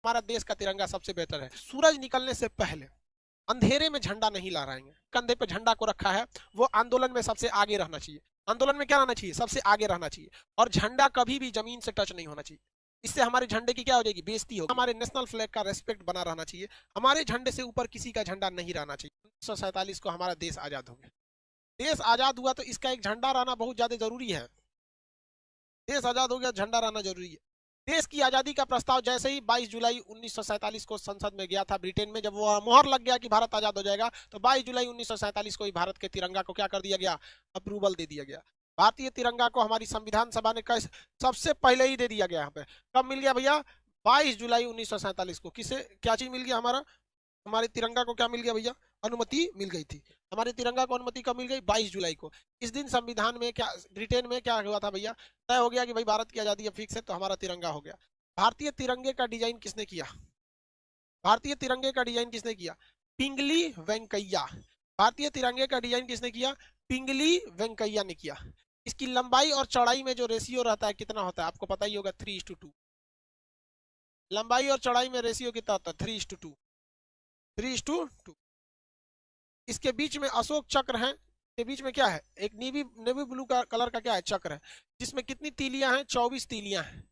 हमारा देश का तिरंगा सबसे बेहतर है। सूरज निकलने से पहले अंधेरे में झंडा नहीं लहराएंगे। कंधे पे झंडा को रखा है, वो आंदोलन में सबसे आगे रहना चाहिए। आंदोलन में क्या रहना चाहिए? सबसे आगे रहना चाहिए। और झंडा कभी भी जमीन से टच नहीं होना चाहिए। इससे हमारे झंडे की क्या हो जाएगी? बेइज्जती होगी। हमारे नेशनल फ्लैग का रेस्पेक्ट बना रहना चाहिए। हमारे झंडे से ऊपर किसी का झंडा नहीं रहना चाहिए। 1947 को हमारा देश आजाद हो गया। देश आजाद हुआ तो इसका एक झंडा रहना बहुत ज्यादा जरूरी है। देश आजाद हो गया, झंडा रहना जरूरी है। देश की आजादी का प्रस्ताव जैसे ही 22 जुलाई 1947 को संसद में गया था ब्रिटेन में, जब वो मोहर लग गया कि भारत आजाद हो जाएगा, तो 22 जुलाई 1947 को ही भारत के तिरंगा को क्या कर दिया गया? अप्रूवल दे दिया गया। भारतीय तिरंगा को हमारी संविधान सभा ने सबसे पहले ही दे दिया गया। यहाँ पे कब मिल गया भैया? 22 जुलाई 1947 को। किसे क्या चीज मिल गया? हमारा हमारे तिरंगा को क्या मिल गया भैया? अनुमति मिल गई थी। हमारे तिरंगा को अनुमति कब मिल गई? 22 जुलाई को। इस दिन संविधान में क्या, ब्रिटेन में क्या हुआ था भैया? तय हो गया कि भाई भारत की आजादी अब फिक्स है, तो हमारा तिरंगा हो गया। भारतीय तिरंगे का डिजाइन किसने किया? भारतीय तिरंगे का डिजाइन किसने किया? पिंगली वेंकैया। भारतीय तिरंगे का डिजाइन किसने किया? पिंगली वेंकैया ने किया। इसकी लंबाई और चौड़ाई में जो रेशियो रहता है कितना होता है? आपको पता ही होगा, 3:2। लंबाई और चौड़ाई में रेशियो कितना होता है? 3:2। 3:2। इसके बीच में अशोक चक्र है। के बीच में क्या है? एक नेवी ब्लू का कलर का क्या है? चक्र है। जिसमें कितनी तीलियां हैं? 24 तीलियां हैं।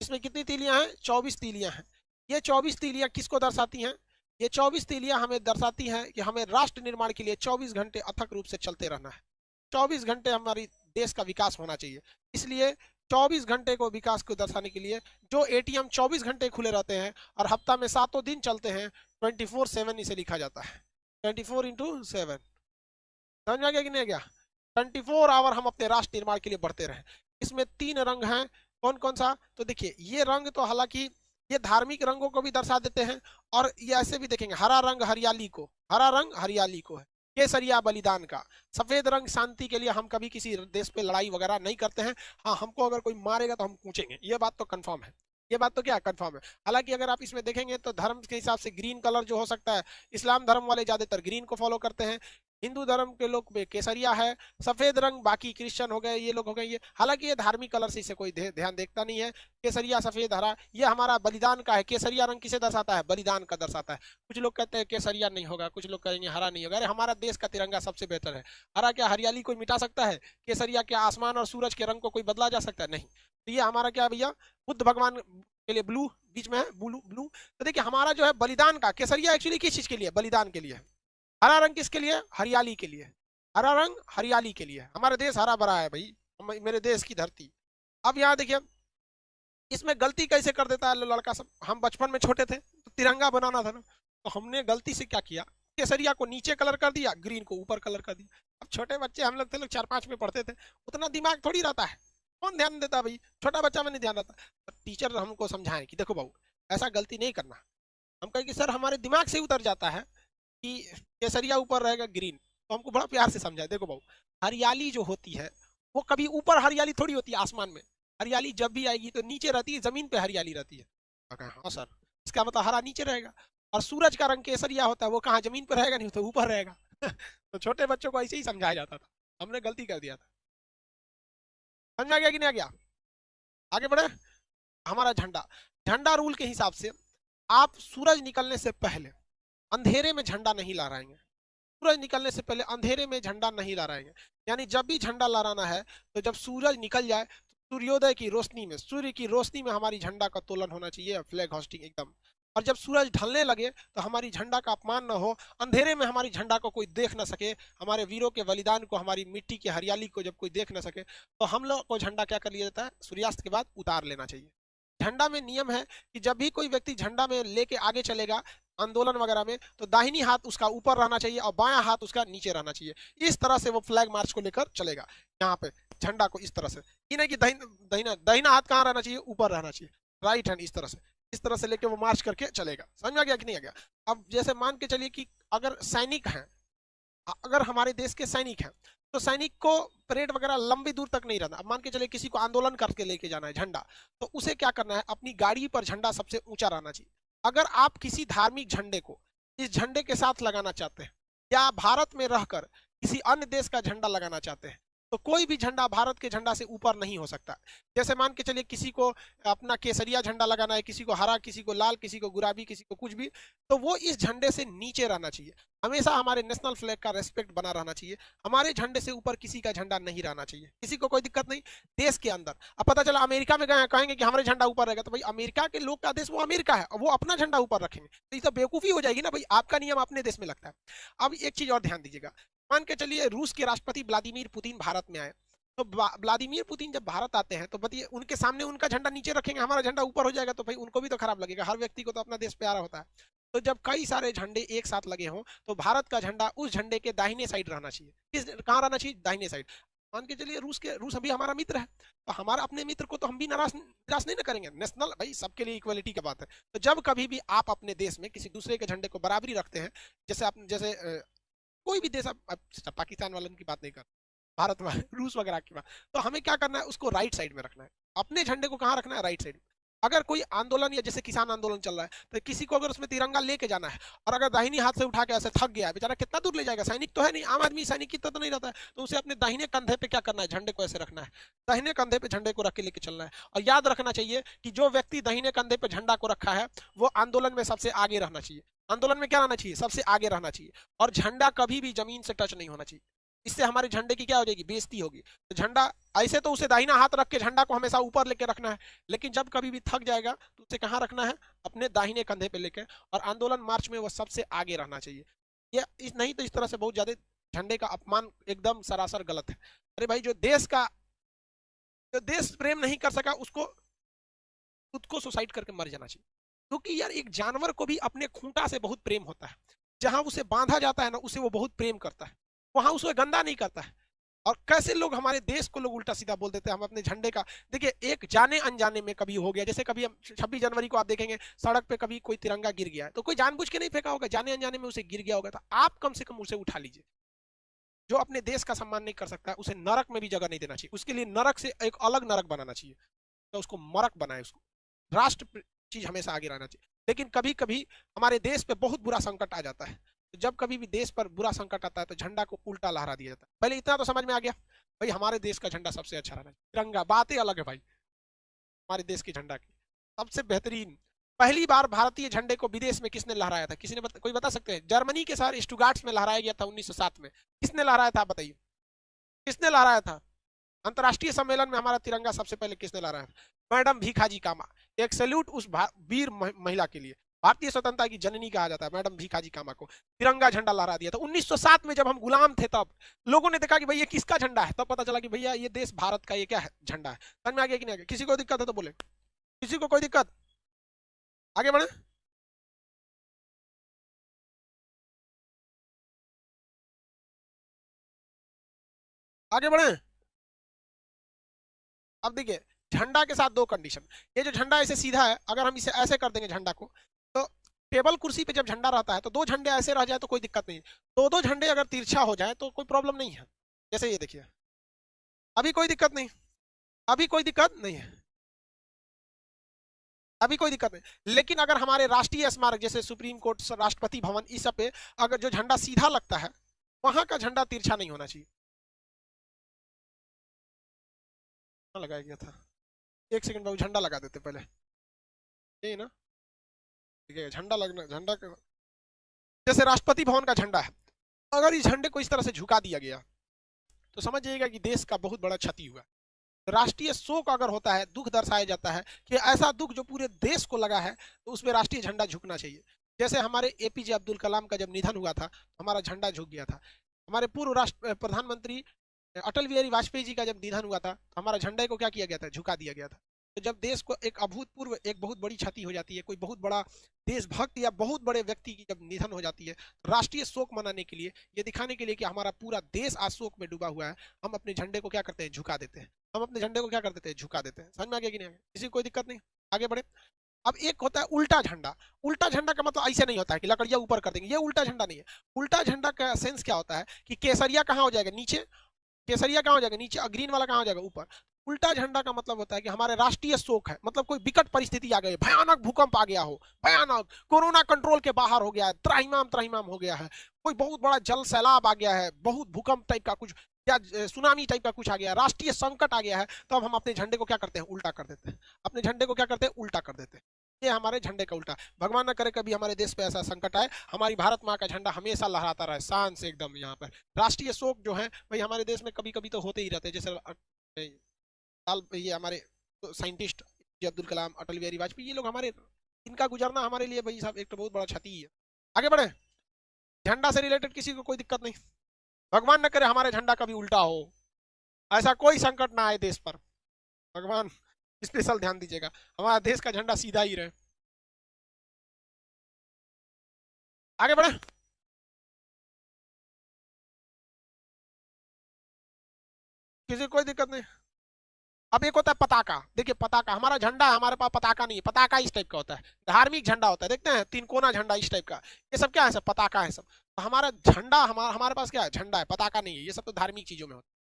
इसमें कितनी तीलियां हैं? 24 तीलियां हैं। ये 24 तीलियां किसको दर्शाती हैं? ये 24 तीलियां हमें दर्शाती हैं कि हमें राष्ट्र निर्माण के लिए 24 घंटे अथक रूप से चलते रहना है। 24 घंटे हमारी देश का विकास होना चाहिए। इसलिए 24 घंटे को विकास को दर्शाने के लिए जो एटीएम 24 घंटे खुले रहते हैं और हफ्ता में 7 दिन चलते हैं, 24/7 इसे लिखा जाता है। 24/7। समझ में आ गया कि नहीं गया? 24 आवर हम अपने राष्ट्र निर्माण के लिए बढ़ते रहे। इसमें 3 रंग हैं। कौन कौन सा? तो देखिए, ये रंग तो हालांकि ये धार्मिक रंगों को भी दर्शा देते हैं, और ये ऐसे भी देखेंगे, हरा रंग हरियाली को, हरा रंग हरियाली को है। केसरिया बलिदान का। सफेद रंग शांति के लिए, हम कभी किसी देश पे लड़ाई वगैरह नहीं करते हैं। हाँ, हमको अगर कोई मारेगा तो हम पूछेंगे, ये बात तो कंफर्म है। ये बात तो क्या कंफर्म है। हालांकि अगर आप इसमें देखेंगे तो धर्म के हिसाब से ग्रीन कलर जो हो सकता है, इस्लाम धर्म वाले ज्यादातर ग्रीन को फॉलो करते हैं। हिंदू धर्म के लोग में केसरिया है। सफेद रंग बाकी क्रिश्चियन हो गए, ये लोग हो गए ये। हालांकि ये धार्मिक कलर से इसे कोई ध्यान देखता नहीं है। केसरिया, सफेद, हरा, ये हमारा बलिदान का है। केसरिया रंग किसे दर्शाता है? बलिदान का दर्शाता है। कुछ लोग कहते हैं केसरिया नहीं होगा, कुछ लोग कहेंगे हरा नहीं होगा। अरे हमारा देश का तिरंगा सबसे बेहतर है। हरा क्या हरियाली कोई मिटा सकता है? केसरिया क्या आसमान और सूरज के रंग को कोई बदला जा सकता है? नहीं। तो ये हमारा क्या भैया? बुद्ध भगवान के लिए ब्लू, बीच में है ब्लू ब्लू। तो देखिए, हमारा जो है बलिदान का, केसरिया एक्चुअली किस चीज के लिए? बलिदान के लिए। हरा रंग किसके लिए? हरियाली के लिए। हरा रंग हरियाली के लिए। हमारा देश हरा भरा है भाई, मेरे देश की धरती। अब यहाँ देखिए, इसमें गलती कैसे कर देता है लड़का सब। हम बचपन में छोटे थे तो तिरंगा बनाना था ना, तो हमने गलती से क्या किया? केसरिया को नीचे कलर कर दिया, ग्रीन को ऊपर कलर कर दिया। अब छोटे बच्चे हम लोग थे, लोग 4-5 में पढ़ते थे, उतना दिमाग थोड़ी रहता है। कौन ध्यान देता भाई? छोटा बच्चा में नहीं ध्यान रहता। टीचर हमको समझाए कि देखो बाबू, ऐसा गलती नहीं करना। हम कहे कि सर हमारे दिमाग से उतर जाता है कि केसरिया ऊपर रहेगा, ग्रीन। तो हमको बड़ा प्यार से समझाए, देखो बाबू, हरियाली जो होती है वो कभी ऊपर हरियाली थोड़ी होती है आसमान में। हरियाली जब भी आएगी तो नीचे रहती है, जमीन पे हरियाली रहती है। हाँ सर, इसका मतलब हरा नीचे रहेगा। और सूरज का रंग केसरिया होता है, वो कहाँ जमीन पर रहेगा? नहीं तो ऊपर रहेगा। तो छोटे बच्चों को ऐसे ही समझाया जाता था, हमने गलती कर दिया था। समझ आ गया कि नहीं आ गया? आगे बढ़े। हमारा झंडा, झंडा रूल के हिसाब से आप सूरज निकलने से पहले अंधेरे में झंडा नहीं लहराएंगे। सूरज निकलने से पहले अंधेरे में झंडा नहीं लहराएंगे। यानी जब भी झंडा लहराना है तो जब सूरज निकल जाए, सूर्योदय की रोशनी में, सूर्य की रोशनी में हमारी झंडा का तोलन होना चाहिए, फ्लैग होस्टिंग एकदम। और जब सूरज ढलने लगे तो हमारी झंडा का अपमान न हो, अंधेरे में हमारी झंडा को कोई देख न सके, हमारे वीरों के बलिदान को, हमारी मिट्टी की हरियाली को जब कोई देख न सके, तो हम लोग को झंडा क्या कर लिया जाता है? सूर्यास्त के बाद उतार लेना चाहिए। झंडा में नियम है कि जब भी कोई व्यक्ति झंडा में लेके आगे चलेगा आंदोलन वगैरह में, तो दाहिनी हाथ उसका ऊपर रहना चाहिए और बायां हाथ उसका नीचे रहना चाहिए। इस तरह से वो फ्लैग मार्च को लेकर चलेगा। यहाँ पे झंडा को इस तरह से, ये नहीं कि दाहिना हाथ कहाँ रहना चाहिए? ऊपर रहना चाहिए। राइट हैंड इस तरह से लेके वो मार्च करके चलेगा। समझ में आ गया कि नहीं आ गया? अब जैसे मान के चलिए कि अगर सैनिक हैं, अगर हमारे देश के सैनिक हैं, तो सैनिक को परेड वगैरह लंबी दूर तक नहीं रहना। अब मान के चलिए किसी को आंदोलन करके लेके जाना है झंडा, तो उसे क्या करना है? अपनी गाड़ी पर झंडा सबसे ऊंचा रहना चाहिए। अगर आप किसी धार्मिक झंडे को इस झंडे के साथ लगाना चाहते हैं, या भारत में रहकर किसी अन्य देश का झंडा लगाना चाहते हैं, तो कोई भी झंडा भारत के झंडा से ऊपर नहीं हो सकता। जैसे मान के चलिए किसी को अपना केसरिया झंडा लगाना है, किसी को हरा, किसी को लाल, किसी को गुलाबी, किसी को कुछ भी, तो वो इस झंडे से नीचे रहना चाहिए। हमेशा हमारे नेशनल फ्लैग का रेस्पेक्ट बना रहना चाहिए। हमारे झंडे से ऊपर किसी का झंडा नहीं रहना चाहिए, किसी को कोई दिक्कत नहीं। देश के अंदर अब पता चला अमेरिका में गए कहेंगे कि हमारे झंडा ऊपर रहेगा, तो भाई अमेरिका के लोग का देश वो अमेरिका है, वो अपना झंडा ऊपर रखेंगे, तो ये तो बेवकूफी हो जाएगी ना भाई। आपका नियम अपने देश में लगता है। अब एक चीज और ध्यान दीजिएगा, मान के चलिए रूस के राष्ट्रपति व्लादिमीर पुतिन भारत में आए, तो व्लादिमीर पुतिन जब भारत आते हैं तो बताइए उनके सामने उनका झंडा नीचे रखेंगे, हमारा झंडा ऊपर हो जाएगा, तो भाई उनको भी तो खराब लगेगा। हर व्यक्ति को तो अपना देश प्यारा होता है। तो जब कई सारे झंडे एक साथ लगे हों तो भारत का झंडा उस झंडे के दाहिने साइड रहना चाहिए। किस कहाँ रहना चाहिए? दाहिने साइड। मान के चलिए रूस अभी हमारा मित्र है, तो हमारा अपने मित्र को तो हम भी निराश नहीं ना करेंगे। नेशनल भाई सबके लिए इक्वलिटी की बात है। तो जब कभी भी आप अपने देश में किसी दूसरे के झंडे को बराबरी रखते हैं, जैसे आप जैसे कोई भी देश, पाकिस्तान वालों की बात नहीं कर, भारत वाले रूस वगैरह की बात, तो हमें क्या करना है, उसको राइट साइड में रखना है। अपने झंडे को कहाँ रखना है? Right side. अगर कोई आंदोलन या जैसे किसान आंदोलन चल रहा है, तो किसी को अगर उसमें तिरंगा लेके जाना है और अगर दाहिनी हाथ से उठा के ऐसे थक गया, बेचारा कितना दूर ले जाएगा? सैनिक तो है नहीं, आम आदमी सैनिक की तो नहीं रहता है, तो उसे अपने दाहिने कंधे पे क्या करना है? झंडे को ऐसे रखना है, दाहिने कंधे पे झंडे को रख के लेके चलना है। और याद रखना चाहिए कि जो व्यक्ति दाहिने कंधे पे झंडा को रखा है वो आंदोलन में सबसे आगे रहना चाहिए। आंदोलन में क्या रहना चाहिए? सबसे आगे रहना चाहिए। और झंडा कभी भी जमीन से टच नहीं होना चाहिए, इससे हमारे झंडे की क्या हो जाएगी? बेइज्जती होगी। तो झंडा ऐसे तो उसे दाहिना हाथ रख के झंडा को हमेशा ऊपर लेके रखना है, लेकिन जब कभी भी थक जाएगा तो उसे कहाँ रखना है? अपने दाहिने कंधे पे लेके। और आंदोलन मार्च में वो सबसे आगे रहना चाहिए। ये नहीं तो इस तरह से बहुत ज्यादा झंडे का अपमान एकदम सरासर गलत है। अरे भाई जो देश प्रेम नहीं कर सका उसको खुद को सुसाइड करके मर जाना चाहिए। क्योंकि यार एक जानवर को भी अपने खूंटा से बहुत प्रेम होता है, जहां उसे बांधा जाता है ना उसे वो बहुत प्रेम करता है, वहां उसे गंदा नहीं करता है। और कैसे लोग हमारे देश को लोग उल्टा सीधा बोल देते हैं। हम अपने झंडे का देखिए, एक जाने अनजाने में कभी हो गया, जैसे कभी हम 26 जनवरी को आप देखेंगे सड़क पे कभी कोई तिरंगा गिर गया है, तो कोई जानबूझ के नहीं फेंका होगा, जाने अनजाने में उसे गिर गया होगा, तो आप कम से कम उसे उठा लीजिए। जो अपने देश का सम्मान नहीं कर सकता उसे नरक में भी जगह नहीं देना चाहिए, उसके लिए नरक से एक अलग नरक बनाना चाहिए, तो उसको मरक बनाए, उसको राष्ट्र चीज हमेशा आगे रहना चाहिए। लेकिन कभी कभी हमारे देश पे बहुत बुरा संकट आ जाता है, तो जब कभी भी देश पर बुरा संकट आता है तो झंडा को उल्टा लहरा दिया जाता है। पहले इतना तो समझ में आ गया भाई, हमारे देश का झंडा सबसे अच्छा रहना चाहिए, तिरंगा बात ही अलग है भाई। हमारे देश के झंडा की सबसे बेहतरीन, पहली बार भारतीय झंडे को विदेश में किसने लहराया था? किसी ने कोई बता सकते हैं? जर्मनी के शहर स्टुगार्ट्स में लहराया गया था 1907 में। किसने लहराया था? बताइए किसने लहराया था? अंतर्राष्ट्रीय सम्मेलन में हमारा तिरंगा सबसे पहले किसने लहराया था? मैडम भीखाजी कामा। एक सैल्यूट उस वीर महिला के लिए, भारतीय स्वतंत्रता की जननी कहा जाता है मैडम भीखाजी कामा को। तिरंगा झंडा लहरा दिया था 1907 में, जब हम गुलाम थे तब लोगों ने देखा कि भाई ये किसका झंडा है, तब पता चला कि भैया ये देश भारत का ये क्या है? झंडा है। समझ में आ गया कि नहीं आ गया? किसी को दिक्कत है तो बोले, किसी को कोई दिक्कत? आगे बढ़े। आगे बढ़े। अब देखिए, झंडा के साथ दो कंडीशन। ये जो झंडा ऐसे सीधा है, अगर हम इसे ऐसे कर देंगे झंडा को, तो टेबल कुर्सी पे जब झंडा रहता है तो दो झंडे ऐसे रह जाए तो कोई दिक्कत नहीं है। दो दो झंडे अगर तिरछा हो जाए तो कोई प्रॉब्लम नहीं है। जैसे ये देखिए, अभी कोई दिक्कत नहीं, अभी कोई दिक्कत नहीं है, अभी कोई दिक्कत नहीं। लेकिन अगर हमारे राष्ट्रीय स्मारक जैसे सुप्रीम कोर्ट, राष्ट्रपति भवन, इस सब पे अगर जो झंडा सीधा लगता है, वहां का झंडा तिरछा नहीं होना चाहिए। कहाँ लगाया गया था? एक सेकंड बाबू, झंडा लगा देते पहले, यही ना? ठीक है, झंडा लगना, झंडा जैसे राष्ट्रपति भवन का झंडा है, अगर इस झंडे को इस तरह से झुका दिया गया तो समझ जाइएगा कि देश का बहुत बड़ा क्षति हुआ। राष्ट्रीय शोक अगर होता है, दुख दर्शाया जाता है कि ऐसा दुख जो पूरे देश को लगा है, तो उसमें राष्ट्रीय झंडा झुकना चाहिए। जैसे हमारे एपीजे अब्दुल कलाम का जब निधन हुआ था, हमारा झंडा झुक गया था। हमारे पूर्व राष्ट्र प्रधानमंत्री अटल बिहारी वाजपेयी जी का जब निधन हुआ था, तो हमारा झंडे को क्या किया गया था? झुका दिया गया था। तो जब देश को एक अभूतपूर्व, एक बहुत बड़ी क्षति हो जाती है, कोई बहुत बड़ा देशभक्त या बहुत बड़े व्यक्ति की जब निधन हो जाती है, तो राष्ट्रीय शोक मनाने के लिए, ये दिखाने के लिए कि हमारा पूरा देश आज शोक में डूबा हुआ है, हम अपने झंडे को क्या करते हैं? झुका देते हैं। हम अपने झंडे को क्या कर देते हैं? झुका देते हैं। समझ में आ गया कि नहीं? किसी को कोई दिक्कत नहीं? आगे बढ़े। अब एक होता है उल्टा झंडा। उल्टा झंडा का मतलब ऐसे नहीं होता है कि लकड़ियां ऊपर कर देंगे, ये उल्टा झंडा नहीं है। उल्टा झंडा का सेंस क्या होता है कि केसरिया कहाँ हो जाएगा? नीचे। केसरिया कहाँ हो जाएगा? नीचे। और ग्रीन वाला कहाँ हो जाएगा? ऊपर। उल्टा झंडा का मतलब होता है कि हमारे राष्ट्रीय शोक है, मतलब कोई विकट परिस्थिति आ गई, भयानक भूकंप आ गया हो, भयानक कोरोना कंट्रोल के बाहर हो गया है, त्राहिमाम त्राहिमाम हो गया है, कोई बहुत बड़ा जल सैलाब आ गया है, बहुत भूकंप टाइप का कुछ या सुनामी टाइप का कुछ आ गया, राष्ट्रीय संकट आ गया है, तो अब हम अपने झंडे को क्या करते हैं, उल्टा कर देते हैं। अपने झंडे को क्या करते हैं, उल्टा कर देते हैं। ये हमारे झंडे का उल्टा। भगवान न करे कभी हमारे देश पे ऐसा संकट आए, हमारी भारत माँ का झंडा हमेशा लहराता रहे शान से एकदम। यहाँ पर राष्ट्रीय शोक जो है भाई हमारे देश में कभी कभी तो होते ही रहते हैं, जैसे ये हमारे साइंटिस्ट अब्दुल कलाम, अटल बिहारी वाजपेयी, ये लोग हमारे, इनका गुजरना हमारे लिए भाई साहब एक तो बहुत बड़ा क्षति ही है। आगे बढ़े, झंडा से रिलेटेड किसी को कोई दिक्कत नहीं, भगवान न करे हमारे झंडा कभी उल्टा हो, ऐसा कोई संकट ना आए देश पर, भगवान स्पेशल ध्यान दीजिएगा, हमारा देश का झंडा सीधा ही रहे। आगे बढ़े, किसी को कोई दिक्कत नहीं। अब एक होता है पताका, देखिए पताका, हमारा झंडा है, हमारे पास पताका नहीं है, पताका इस टाइप का होता है, धार्मिक झंडा होता है, देखते हैं तीन कोना झंडा इस टाइप का, ये सब क्या है, सब पताका है सब। तो हमारा झंडा, हमारे पास क्या है, झंडा है, पताका नहीं है, ये सब तो धार्मिक चीजों में होता है।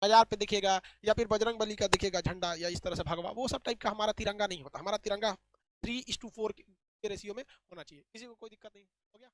बाजार पे दिखेगा या फिर बजरंग बली का दिखेगा झंडा, या इस तरह से भगवा, वो सब टाइप का हमारा तिरंगा नहीं होता। हमारा तिरंगा 3:4 के रेशियो में होना चाहिए। किसी को कोई दिक्कत नहीं, हो गया।